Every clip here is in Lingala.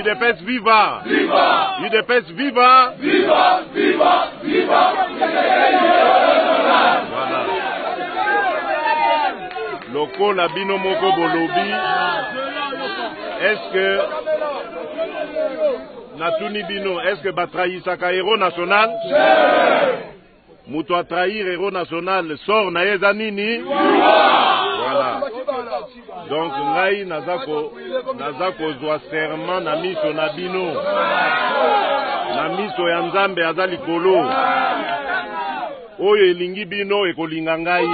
UDPS viva! Viva! UDPS viva! Viva! Viva! Viva! Voilà. Loko la bino moko bolobi. Est-ce que Natuni bino, est-ce que batrahisaka héros national? Muto a trahir héros national sort na ezanini? Voilà. Donc ngai nazako zwa serment na miso na bino. Na miso ya Nzambe aza likolo. Oyo elingi bino ekolinga ngai.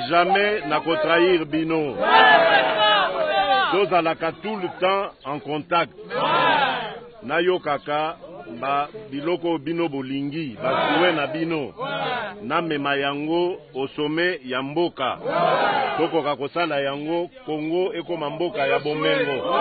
Jamais nako trahir bino. Tozalaka tout le temps en contact. Nayo kaka ba biloko bino bolingi basuwe na bino na mema yango au sommet ya mboka tokoka kosala yango Congo ekoma mboka ya bomengo.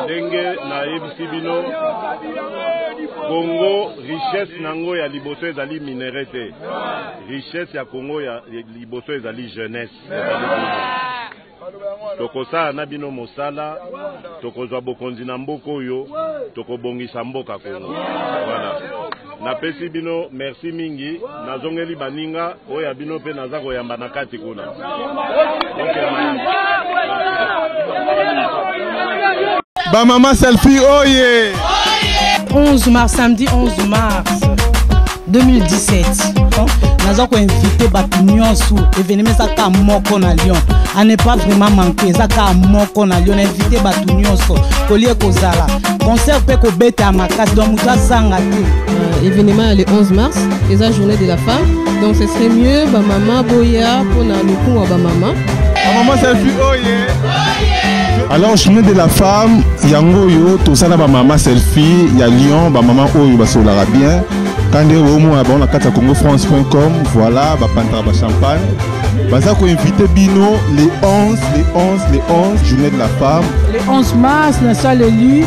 Ndenge na yebisi bino Congo richesse nango ya liboso ezali minerete. Richesse ya Congo ya liboso ezali jeunesse. Tokosa na bino mosala, tokozwa bokonzi na mboka oyo, tokobongisa mboka Congo. Voilà. Napesi bino merci mingi, nazongeli baninga oya bino pe naza koyamba na kati kuna. Ba Mama Selfie oye! 11 mars, samedi 11 mars 2017. Nous avons invité Batunion sous événement Zaka Moko na Lyon. À ne pas vraiment manquer. Zaka Moko na Lyon. Invité Batunion sous Collier Kozala. Concert Peko Bete à Makas. Donc, nous avons événement le 11 mars. C'est la journée de la femme. Donc, ce serait mieux. Ba Mama Boya pour na le coup à Ba Mama. Ba Mama Selfie oye! Alors, journée de la femme, yango yo, tout ça na ba Mama Selfie, ya Lyon, ba Mama oyo basolara bien. Quand on a bon la carte congofrance.com, voilà, ba pantara ba champagne. Baza ko invité bino les 11, journée de la femme. Le 11 mars, na salle élu,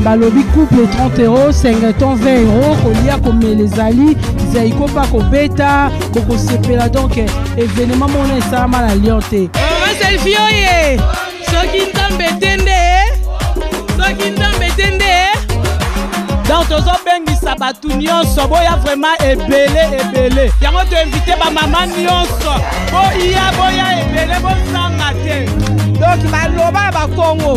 balobi couple 30 €, 50 ans, 20 €, kolia comme les ali, zaiko pa ko beta, ko sepela donc événement mon ça mal à Lyon té. Mama Selfie oye. Donc tozo bengi sabatu nyonso boya vraiment ebele yango to invité ba mama nyonso boya ebele bo sanga te donc baloba ba Congo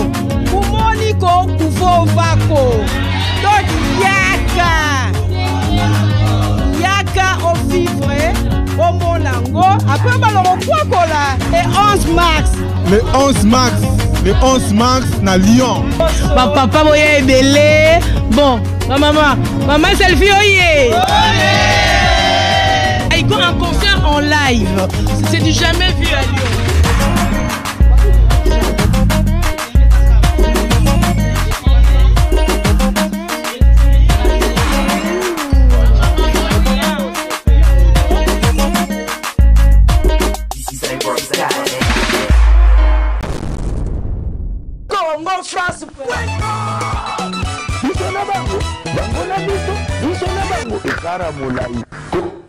kumoni ko kuvova ko donc yaka au vivre au monango après balongo kwa kola et 11 mars Le 11 mars na Lyon. Papa boya ebele. Bon, maman Selfie oye. Il y a un concert en live. C'est du jamais vu à Lyon.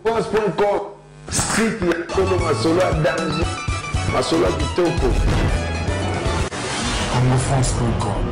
Congo.com, site ya Kolo Masolo danger, Masolo kitoko. Congofrance.com